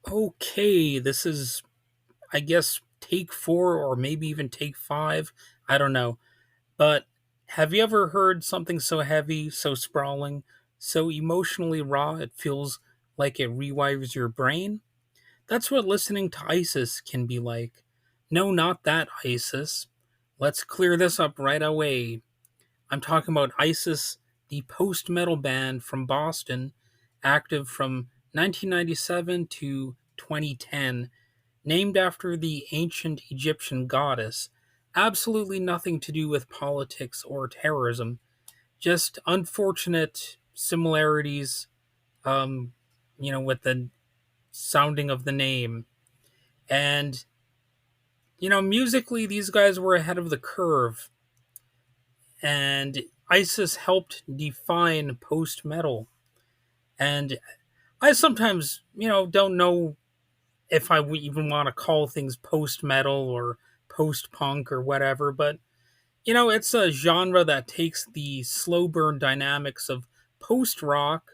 Okay, this is, I guess, take four or maybe even take five. I don't know. But have you ever heard something so heavy, so sprawling, so emotionally raw it feels like it rewires your brain? That's what listening to ISIS can be like. No, not that ISIS. Let's clear this up right away. I'm talking about ISIS, the post metal band from Boston, active from 1997 to 2010, named after the ancient Egyptian goddess. Absolutely nothing to do with politics or terrorism, just unfortunate similarities, um, with the sounding of the name. And, musically, these guys were ahead of the curve, and ISIS helped define post metal. And I sometimes, don't know if I would even want to call things post metal or post punk or whatever, but it's a genre that takes the slow burn dynamics of post rock,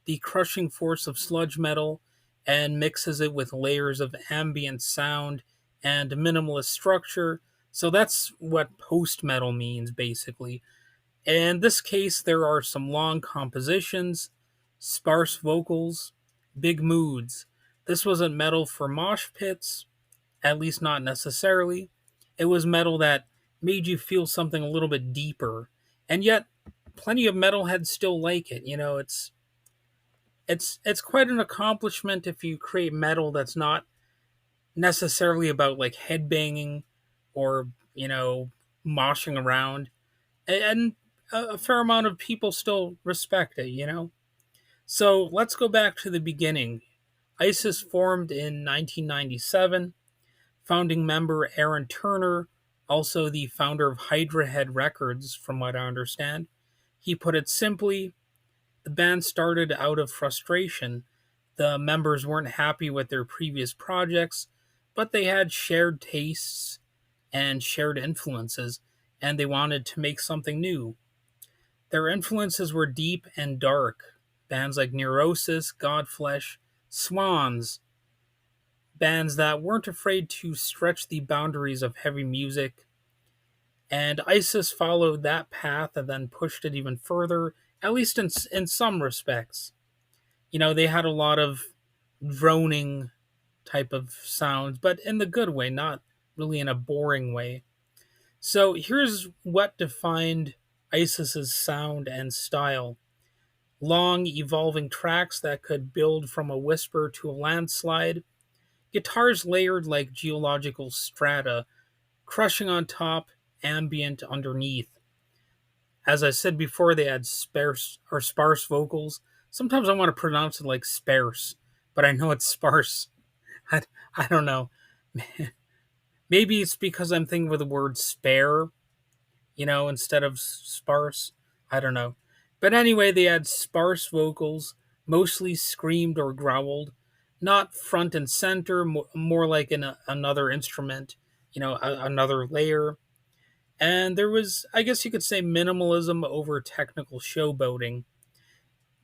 the crushing force of sludge metal, and mixes it with layers of ambient sound and minimalist structure. So that's what post metal means, basically. In this case, there are some long compositions, sparse vocals, big moods. This wasn't metal for mosh pits, at least not necessarily. It was metal that made you feel something a little bit deeper. And yet, plenty of metalheads still like it. It's quite an accomplishment if you create metal that's not necessarily about like headbanging or, moshing around. And a fair amount of people still respect it. So let's go back to the beginning. ISIS formed in 1997. Founding member Aaron Turner, also the founder of Hydra Head Records, from what I understand, he put it simply: the band started out of frustration. The members weren't happy with their previous projects, but they had shared tastes and shared influences, and they wanted to make something new. Their influences were deep and dark. Bands like Neurosis, Godflesh, Swans, bands that weren't afraid to stretch the boundaries of heavy music. And ISIS followed that path and then pushed it even further, at least in some respects. They had a lot of droning type of sounds, but in the good way, not really in a boring way. So here's what defined ISIS's sound and style: long, evolving tracks that could build from a whisper to a landslide, guitars layered like geological strata, crushing on top, ambient underneath. As I said before, they had sparse vocals. Sometimes I want to pronounce it like sparse, but I know it's sparse. I, I don't know. Maybe it's because I'm thinking with the word spare, instead of sparse. I don't know. But anyway, they had sparse vocals, mostly screamed or growled, not front and center, more like in another instrument, another layer. And there was, I guess you could say, minimalism over technical showboating.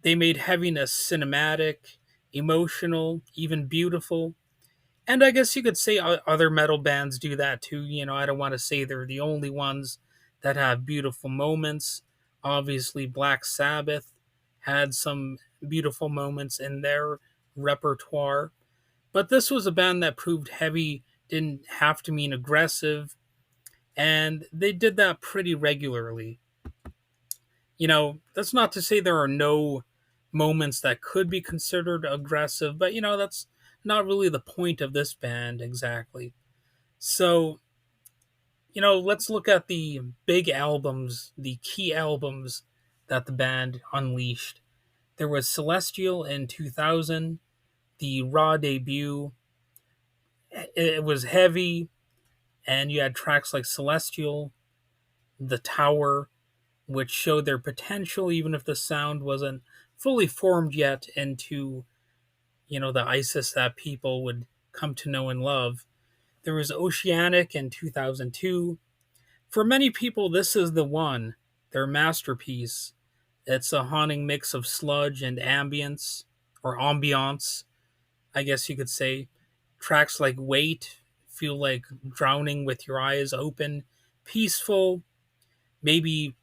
They made heaviness cinematic, emotional, even beautiful. And I guess you could say other metal bands do that too. I don't want to say they're the only ones that have beautiful moments. Obviously, Black Sabbath had some beautiful moments in their repertoire. But this was a band that proved heavy didn't have to mean aggressive, and they did that pretty regularly. That's not to say there are no moments that could be considered aggressive, but that's not really the point of this band exactly. So, let's look at the big albums, the key albums that the band unleashed. There was Celestial in 2000, the Raw debut. It was heavy, and you had tracks like Celestial, The Tower, which showed their potential even if the sound wasn't fully formed yet into, the ISIS that people would come to know and love. There was Oceanic in 2002. For many people, this is the one, their masterpiece. It's a haunting mix of sludge and ambience, or ambiance. I guess you could say. Tracks like Wait feel like drowning with your eyes open, peaceful, maybe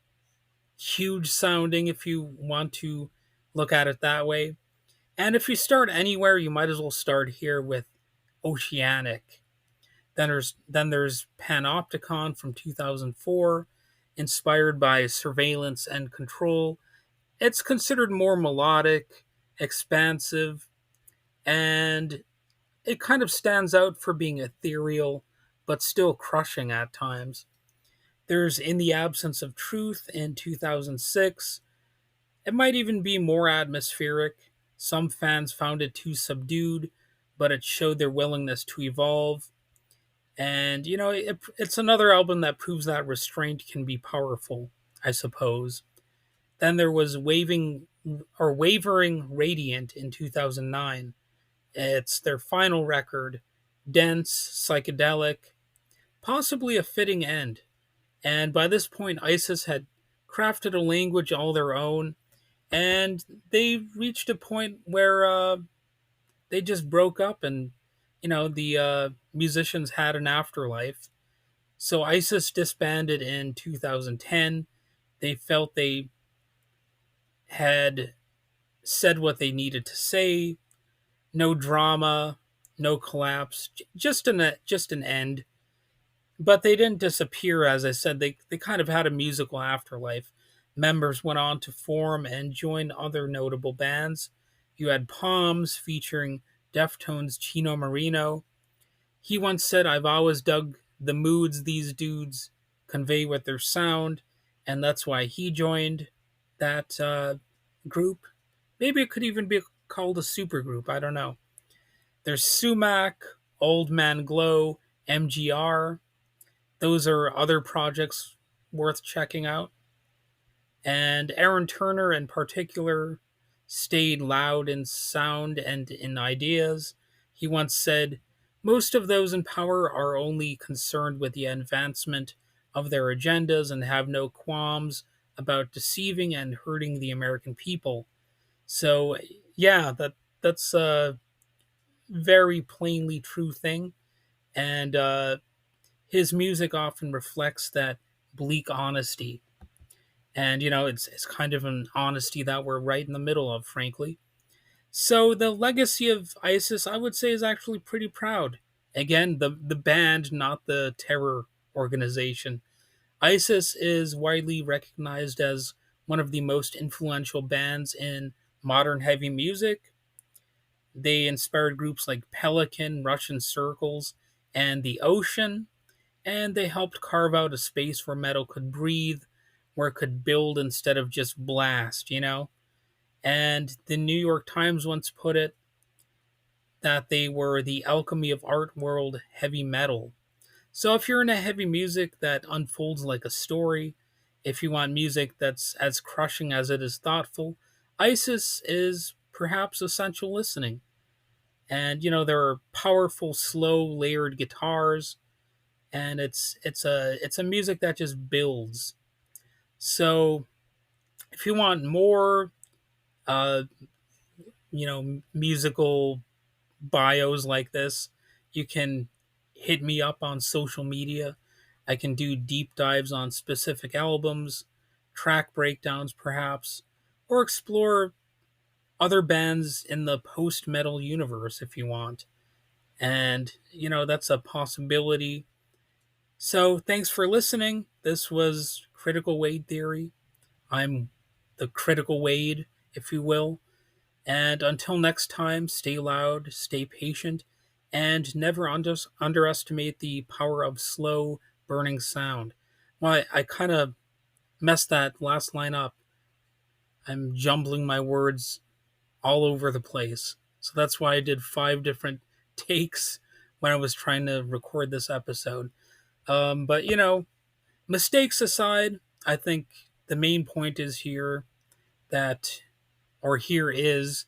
huge sounding if you want to look at it that way. And if you start anywhere, you might as well start here with Oceanic. Then there's Panopticon from 2004, inspired by surveillance and control. It's considered more melodic, expansive, and it kind of stands out for being ethereal but still crushing at times. There's In the Absence of Truth in 2006. It might even be more atmospheric. Some fans found it too subdued, but it showed their willingness to evolve. And, it's another album that proves that restraint can be powerful, I suppose. Then there was Wavering Radiant in 2009. It's their final record, dense, psychedelic, possibly a fitting end. And by this point, ISIS had crafted a language all their own, and they reached a point where they just broke up, and the musicians had an afterlife. So ISIS disbanded in 2010. They felt they had said what they needed to say. No drama, no collapse, just an end. But they didn't disappear, as I said. They kind of had a musical afterlife. Members went on to form and join other notable bands. You had Palms featuring Deftones' Chino Marino. He once said, "I've always dug the moods these dudes convey with their sound," and that's why he joined that group. Maybe it could even be called a supergroup. I don't know. There's Sumac, Old Man Glow, MGR. Those are other projects worth checking out. And Aaron Turner, in particular, stayed loud in sound and in ideas. He once said, "Most of those in power are only concerned with the advancement of their agendas and have no qualms about deceiving and hurting the American people." So, yeah, that's a very plainly true thing. And his music often reflects that bleak honesty. And, it's kind of an honesty that we're right in the middle of, frankly. So the legacy of ISIS, I would say, is actually pretty proud. Again, the band, not the terror organization. ISIS is widely recognized as one of the most influential bands in modern heavy music. They inspired groups like Pelican, Russian Circles, and The Ocean, and they helped carve out a space where metal could breathe, where it could build instead of just blast. And the New York Times once put it that they were the alchemy of art world heavy metal. So if you're into heavy music that unfolds like a story, if you want music that's as crushing as it is thoughtful, ISIS is perhaps essential listening. And there are powerful, slow, layered guitars, and it's a music that just builds. So if you want more, uh, musical bios like this, you can hit me up on social media. I can do deep dives on specific albums, track breakdowns perhaps, or explore other bands in the post metal universe if you want. And, that's a possibility. So, thanks for listening. This was Critical Wade Theory. I'm the Critical Wade, if you will. And until next time, stay loud, stay patient, and never underestimate the power of slow, burning sound. Well, I kind of messed that last line up. I'm jumbling my words all over the place. So that's why I did 5 different takes when I was trying to record this episode. But, mistakes aside, I think the main point is that, here is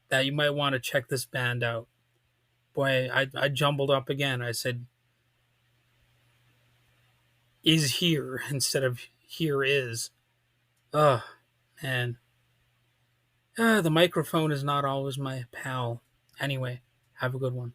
that you might want to check this band out. Boy, I jumbled up again. I said is here instead of here is. Oh, man. The microphone is not always my pal. Anyway, Have a good one.